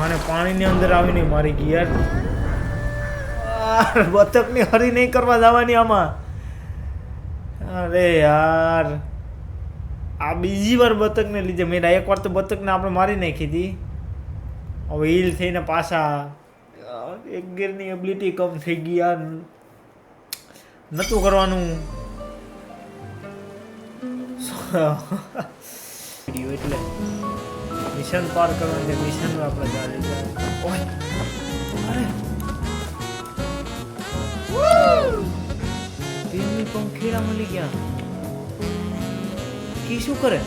માને પાણીની અંદર આવીને મારી ગઈ યાર. બતકની હરી નહીં કરવા જવાની આમાં. અરે યાર આ બીજી વાર બતકને લીધે મેં એક વાર તો બતકને આપણે મારી નાખી હતી. હવે હીલ થઈને પાછા એક ગેરની એબિલિટી કમ થઈ ગઈ યાર. નહોતું કરવાનું એટલે મિશન પાર કરવાનું છે. મિશન આપણે ચાલે છે. અરે તેલની પંખીડા મળી ગયા. કી શું કરે?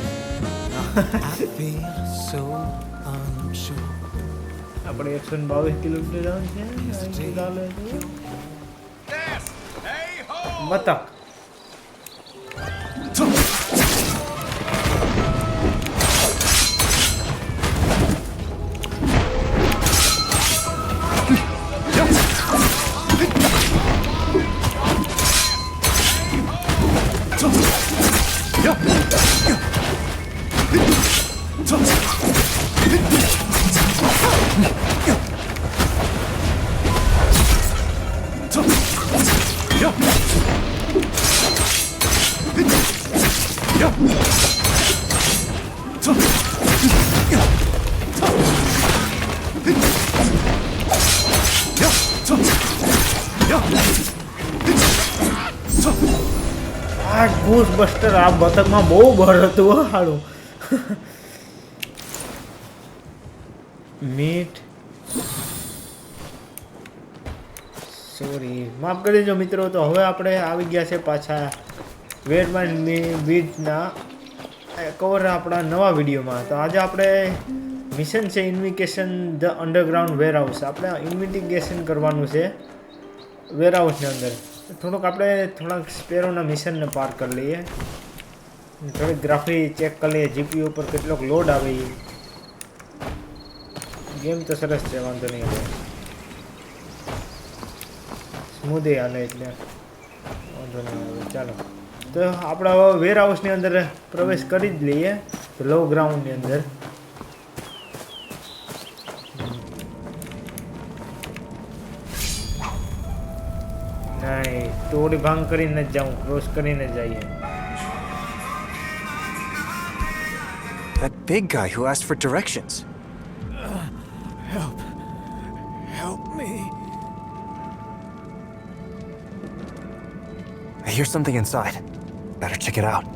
આપણે 122 કિલોમીટર જવાનું છે. બતક ઘૂસ બસ્ટર આ બતકમાં બહુ બળ હતું હાડું. મીટ સોરી માફ કરી દેજો મિત્રો. તો હવે આપણે આવી ગયા છે પાછા વેરમાઇન બીચના કવર આપણા નવા વિડીયોમાં. તો આજે આપણે મિશન છે ઇન્વિકેશન ધ અંડરગ્રાઉન્ડ વેરહાઉસ. આપણે ઇન્વિટિગેશન કરવાનું છે વેરહાઉસની અંદર. થોડાક સ્પેરોના મિશનને પાર કરી લઈએ. થોડીક ગ્રાફી ચેક કરી લઈએ. જીપીયુ ઉપર કેટલોક લોડ આવે. ગેમ તો સરસ છે, વાંધો નહીં. હવે સ્મૂધી હાલે એટલે વાંધો નહીં આવે. ચાલો તો આપણે હવે વેરહાઉસની અંદર પ્રવેશ કરી જ લઈએ. લો ગ્રાઉન્ડની અંદર નહીં તોડી ભાંગ કરીને જ જાઉં, ક્રોસ કરીને જઈએ. That big guy who asked for directions. Help me. I hear something inside. Better check it out.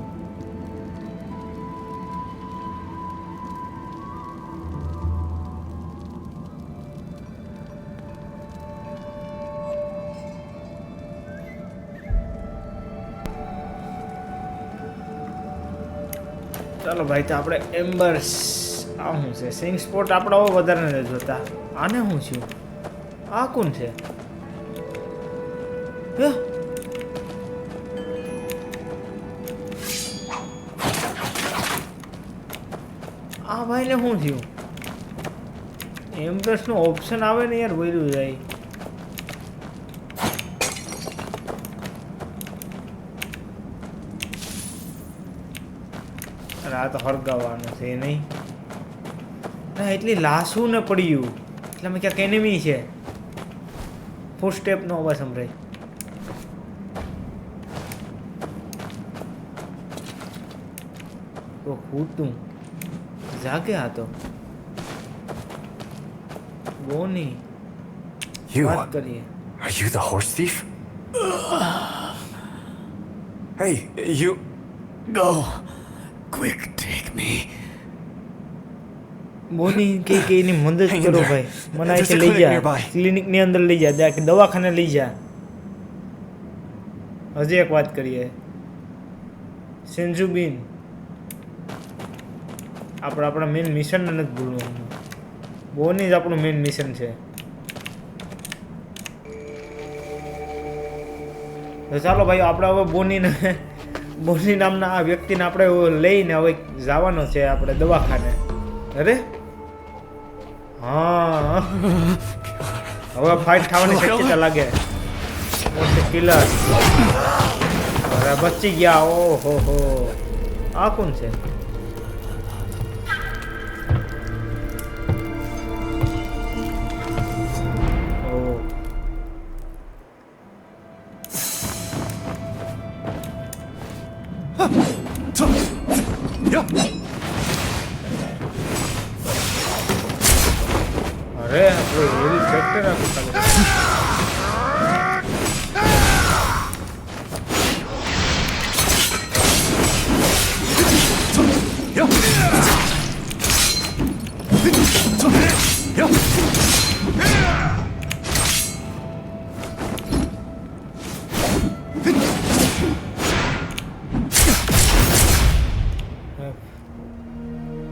ચાલો ભાઈ, તો આપણે એમ્બર્સ આ શું છે? સિંગ સ્પોટ આપણે વધારે નથી જોતા. આને શું છે? આ કોણ છે? આ ભાઈને શું થયું? એમ્બર્સનો ઓપ્શન આવે ને યાર, બોલ્યું જાય. આ તો હરગાવાનું છે નહીં ના. એટલી લાશું ને પડ્યું એટલે મેં ક્યાંક એનિમી છે. ફૂટ સ્ટેપનો અવાજ સંભળાય. તો ફૂટું જાગે. આ તો બોની વાત કરીએ. Are you the horse thief? Hey, you Go. Quick, take me. Boney કે એની મદદ કરો ભાઈ. મને અહીંથી લઈ જા, ક્લિનિકની અંદર લઈ જા, દવાખાને લઈ જા. હજી એક વાત કરીએ. સેન્જુબીન આપણા મેઇન મિશનને નથી ભૂલવાનું. બોની જ આપણું મેઇન મિશન છે. તો ચાલો ભાઈ, આપણે હવે બોની નામના આ વ્યક્તિને આપણે લઈને હવે જવાનો છે આપણે દવાખાને. અરે હા, હવે ફાઇટ થવાની શક્યતા લાગે. કિલર અરે બચી ગયા. ઓહો હો, આ કોણ છે? અરે આપણું હેવી ફેક્ટર આખું ખાલી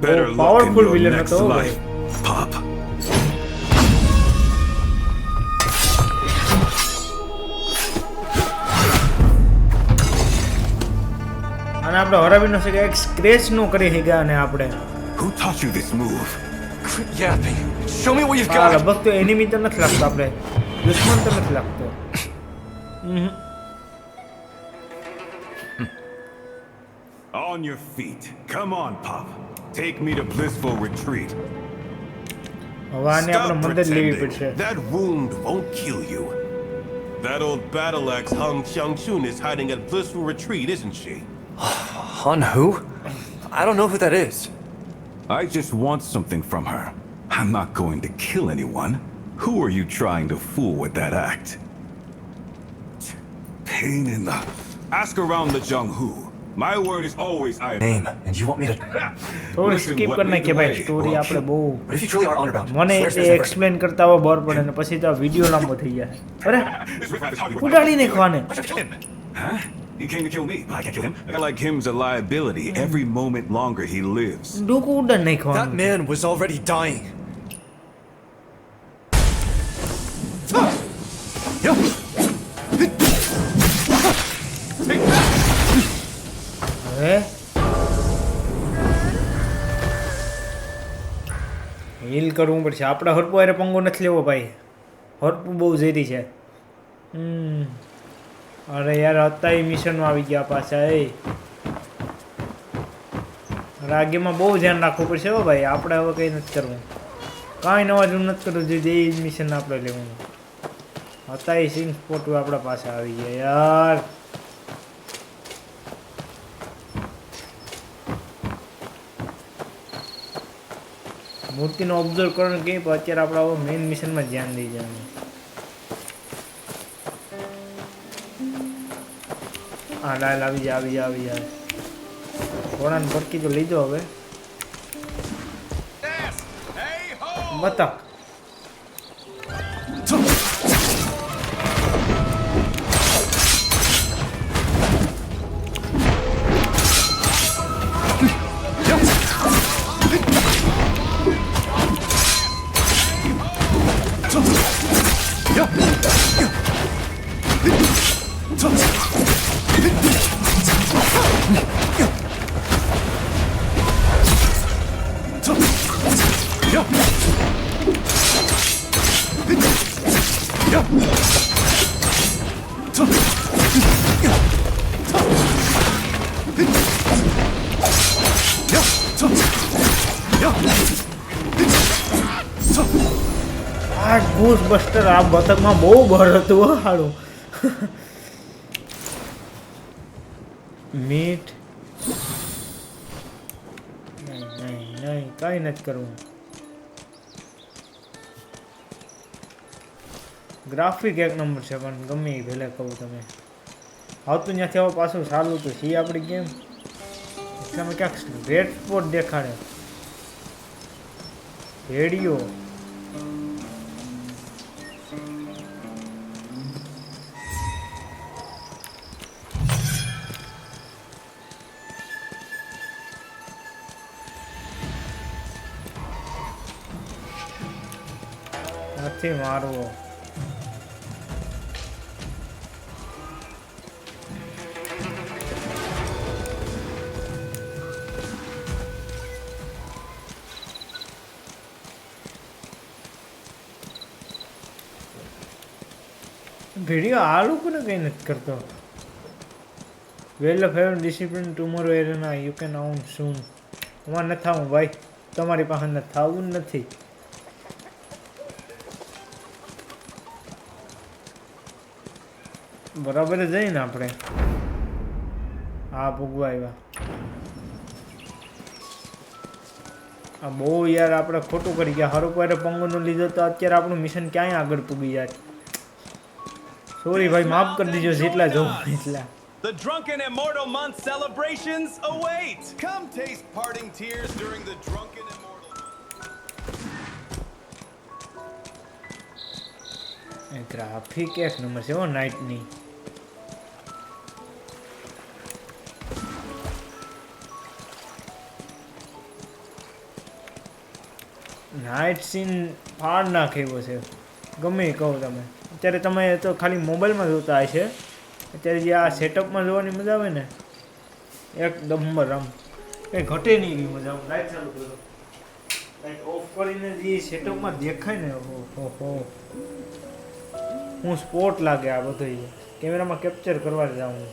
Better luck in powerful your villain next હતો life, Pop. અને આપણે હરાવી ન શકે એક સ્ક્રેચ નો કરી શક્યા અને આપણે Who taught you this move? Quit yapping. Show me what you've આ got. લગભગ તો એનિમી તો નથી લાગતો આપણે દુશ્મન તો નથી લાગતો On your feet. Come on, Pop. Take me to blissful retreat. હવે આને આપણે Stop મદદ લેવી pretending. પડશે That wound won't kill you. That old battle axe Hung Xiangchun is hiding at blissful retreat, isn't she? Han who? I don't know who that is. I just want something from her. I'm not going to kill anyone. Who are you trying to fool with that act? Pain in the... Ask around the Zhenghu. My word is always I... Name, and you want me to... થોડું Listen, skip what કરી નાખીએ lead the ભાઈ way? Story Won't આપણે you? બહુ But if you truly are honor bound, મને swear A says the explain કરતા હોય બર પડે ને પછી તો આ વિડીયો લાંબો થઈ જાય અરે ઉડાડી નાખવાને Huh? He came to kill me. I can't kill him. I like him's a liability every moment longer he lives. ડોકું ઉડાડી That નાખવાનું man was already dying. હવે હીલ કરવું પડશે આપણે હરપો અરે પંગો નથી લેવો ભાઈ હરપું બહુ ઝેરી છે અરે યાર હતા એ મિશનમાં આવી ગયા પાછા એ અરે આ ગેમમાં બહુ ધ્યાન રાખવું પડશે હો ભાઈ આપણે હવે કંઈ નથી કરવું કાંઈ નવા જૂન નથી કરવું જોઈએ એ મિશન આપણે લેવું હતા એ સીન સ્પોટ આપણા પાસે આવી ગયા યાર મૂર્તિનો ઓબ્ઝર્વ કરવાનું કે પણ અત્યારે આપણે હવે મેઇન મિશનમાં ધ્યાન દઈ જવાનું હા લાલ આવી જાય ઘોડાને ભટકી તો લીધો હવે બતક આ ઘૂસ બસ્ટર આ બતકમાં બહુ ભર હતું હો હારું મીટ નહીં કઈ નથી કરવું ગ્રાફિક એક નંબર છે પણ ગમે એ ભલે કહું તમે આવતું ત્યાંથી આવો પાછું સારું તો સી આપણી ગેમ એટલામાં ક્યાંક રેડ સ્પોટ દેખાડે રેડિયો નથી મારવો વિડીયો આ લોકોને કંઈ નથી કરતો well of heaven discipline tomorrow arena you can own soon એમાં નથી આવું ભાઈ તમારી પાસે નથી થવું નથી બરાબર જ જઈને આપણે આ ભોગવા આવ્યા આ બહુ યાર આપણે ખોટું કરી ગયા. હર ઉપર પંગોનો લીધો તો અત્યારે આપણું મિશન ક્યાંય આગળ પૂગી જાય. સોરી ભાઈ, માફ કરી દીજો જેટલા જોઉં એટલા. The Drunken Immortal Month celebrations await! Come taste parting tears during the Drunken Immortal Month. Graphic એક નંબર છે હો નાઇટની. નાઇટ સીન ફાડ નાખે એવો છે, ગમે એ કહો તમે. અત્યારે તમે તો ખાલી મોબાઈલમાં જોતા હશે, અત્યારે જે આ સેટઅપમાં જોવાની મજા આવે ને એકદમ રમ કંઈ ઘટે નહીં એવી મજા આવે. લાઈટ ચાલુ કરો, લાઈટ ઓફ કરીને જે સેટઅપમાં દેખાય ને, ઓહો હું સ્પોટ લાગે આ બધું કેમેરામાં કેપ્ચર કરવા જાઉં.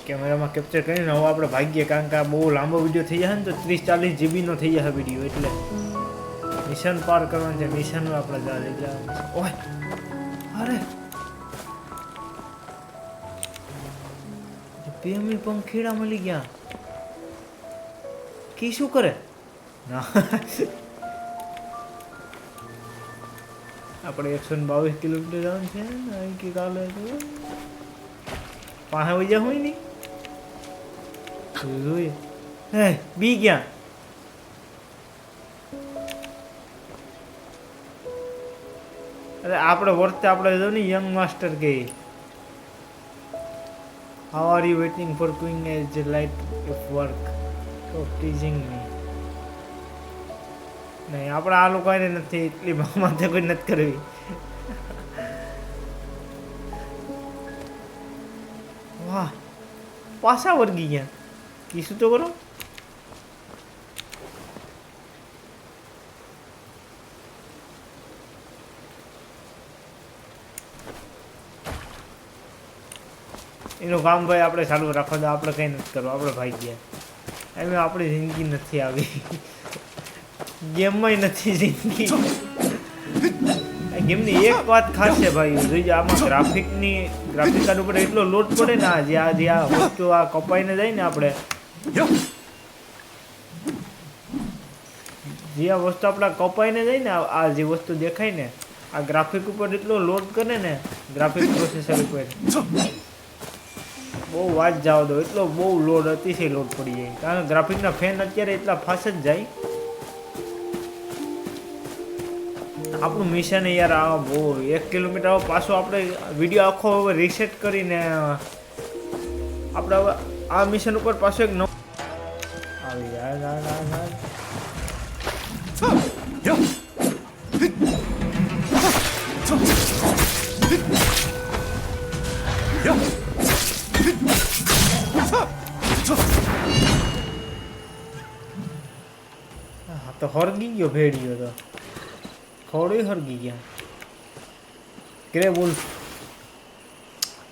કેમેરામાં કેપ્ચર કરીને હવે આપણે ભાગીએ, કારણ કે આ બહુ લાંબો વિડીયો થઈ જશે ને તો 30-40 જીબીનો થઈ જશે વિડીયો. એટલે મિશન પાર કરવાનું છે. મિશન આપણે ચાલે એટલે ઓય અરે પેમી પંખીડા મળી ગયા. કી શું કરે ના આપણે 122 કિલોમીટર જવાનું છે ને કે કાલે પાસે વહી જા હોય નહીં જોઈએ. હે બી ગયા અરે આપણે વર્તે આપણે જો ને યંગ માસ્ટર કે how are you waiting for queuing age light of work of teasing me. નહીં આપણે આ લોકોને નથી એટલી માથે કોઈ નથી કરવી. વાહ પાછા વર્ગી ગયા. કીશું તો કરો. એનું કામ ભાઈ આપણે ચાલુ રાખો તો આપણે કંઈ નથી કરવું. આપણે ભાઈ ગયા એમ આપણી જિંદગી નથી આવી, ગેમમાં નથી જિંદગી. ગેમની એક વાત ખાસ છે ભાઈ, જોઈએ આમાં ગ્રાફિક કાર્ડ ઉપર એટલો લોડ પડે ને જે આ વસ્તુ આ કપાઈને જાય ને આપણે જે આ વસ્તુ આપણા કપાઈને જાય ને આ જે વસ્તુ દેખાય ને આ ગ્રાફિક ઉપર એટલો લોડ કરે ને ગ્રાફિક પ્રોસેસર ઉપર બહુ વાત જાવ દો, એટલો બહુ લોડ અતિશય લોડ પડી જાય. કારણ કે ગ્રાફિકના ફેન અત્યારે એટલા ફાસ્ટ જ જાય. આપણું મિશન યાર આ બહુ 1 કિલોમીટર પાછો આપણે વિડીયો આખો હવે રીસેટ કરીને આપણે હવે આ મિશન ઉપર પાછો એક નવો આવી હા તો હરગી ગયો ભેડિયો તો થોડી હરગી ગયા. Grey wolf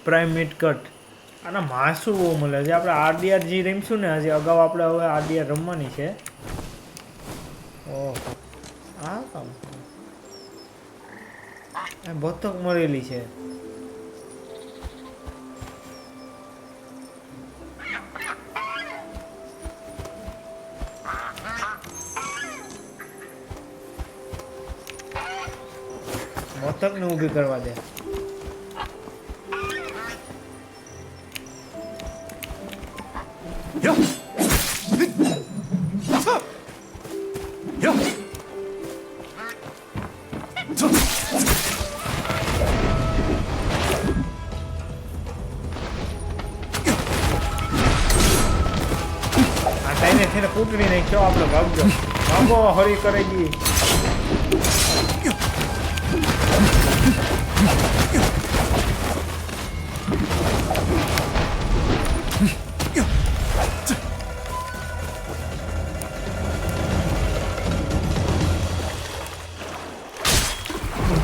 prime meet cut આના માસું બહુ મળે છે. આપણે આરડીઆર જે રમીશું ને હજી અગાઉ આપણે હવે આરડીઆર રમવાની છે. ઓહો હા કામ બતક મળેલી છે. બતકને ઊભી કરવા દે. એને થઈને કૂટડી નાખ્યો. આપણે ભાગજો ભાગો હરી કરી દી.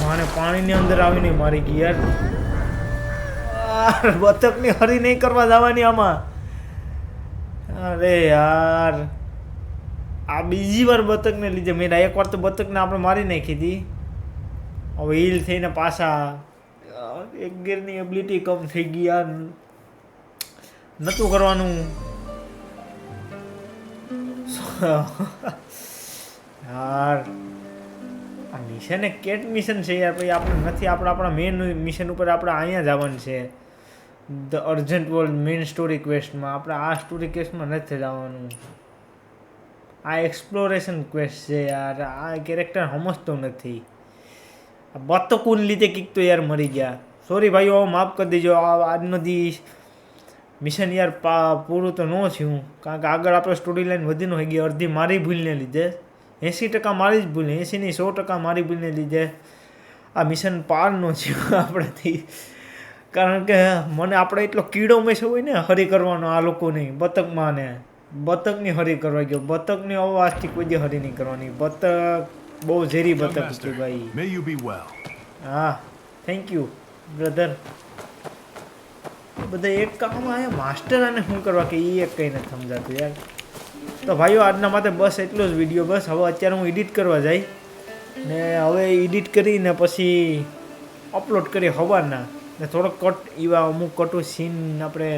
માને પાણીની અંદર આવીને મારી ગઈ યાર. બતકની હરી નહીં કરવા જવાની આમાં. અરે યાર આ બીજી વાર બતકને લીધે મેં એક વાર તો બતકને આપણે મારી નાખી હતી. હવે હીલ થઈને પાછા એક ગેરની એબિલિટી કમ થઈ ગઈ યાર. નહોતું કરવાનું યાર. આ મિશન એક કેટ મિશન છે યાર. પછી આપણે નથી આપણા મેઇન મિશન ઉપર આપણે અહીંયા જવાનું છે. The urgent world main story ક્વેસ્ટમાં આપણે આ સ્ટોરી ક્વેસ્ટમાં નથી જવાનું. આ એક્સપ્લોરેશન ક્વેસ્ટ છે યાર. આ કેરેક્ટર સમજતો નથી. આ બતકુન લીધે કંઈક તો યાર મરી ગયા. સોરી ભાઈઓ માફ કરી દેજો. આજનો દી મિશન યાર પૂરું તો ન થયું કારણ કે આગળ આપણે સ્ટોરી લાઈન વધી ન ગઈ. અડધી મારી ભૂલને લીધે 80% મારી જ ભૂલ 80 ની 100% મારી ભૂલને લીધે આ મિશન પાર ન થયું આપણાથી. કારણ કે મને આપણે એટલો કીડો મેસ હોય ને હરી કરવાનો આ લોકોની બતકમાં ને બતકની હરી કરવા ગયો. બતકની અવાજથી કોઈ દી હરી નહીં કરવાની. બતક બહુ ઝેરી બતક હતી ભાઈ. May you be well. હા થેન્ક યુ બ્રધર. બધા એક કામ આયા માસ્ટર આને શું કરવા કે એ એક કંઈ નથી સમજાતું યાર. તો ભાઈઓ આજના માટે બસ એટલો જ વિડીયો. બસ હવે અત્યારે હું એડિટ કરવા જઈ ને હવે એડિટ કરીને પછી અપલોડ કરી સવારના ને થોડોક કટ એવા અમુક કટુ સીન આપણે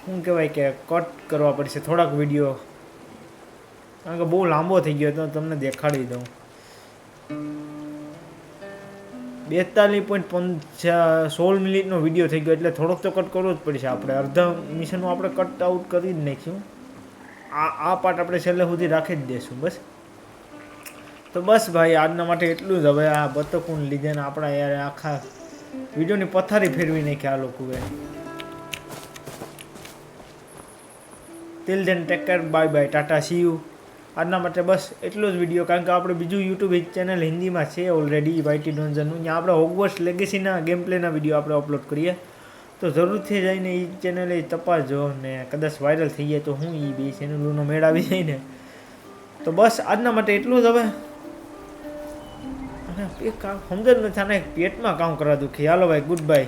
શું કહેવાય કે કટ કરવા પડશે થોડાક વિડીયો. કારણ કે બહુ લાંબો થઈ ગયો તો તમને દેખાડી દઉં. 42.16 મિનિટનો વિડીયો થઈ ગયો એટલે થોડોક તો કટ કરવો જ પડશે આપણે. અડધા મિશનનું આપણે કટ આઉટ કરી જ નાખ્યું. આ પાર્ટ આપણે છેલ્લે સુધી રાખી જ દઈશું બસ. તો બસ ભાઈ આજના માટે એટલું જ. હવે આ બતકુન લીધે ને આપણા યાર આખા વિડીયોની પથારી ફેરવી નાખી આ લોકોએ. Till then take care bye bye Tata C you. આજના માટે બસ એટલો જ વિડીયો. કારણ કે આપણે બીજું યુટ્યુબ ચેનલ હિન્દીમાં છે ઓલરેડી વાયટી ડોન્ઝનનું. ત્યાં આપણે હોગવર્ટ્સ લેગેસીના ગેમ પ્લેના વિડીયો આપણે અપલોડ કરીએ. તો જરૂરથી જઈને એ ચેનલે તપાસજો ને કદાચ વાયરલ થઈ જાય તો હું એ બે ચેનલોનો મેળ આવી જાય ને. તો બસ આજના માટે એટલું જ. હવે અને એક કામ સમજ જ નથી આને પેટમાં કામ કરવા દુખી. હાલો ભાઈ ગુડ બાય.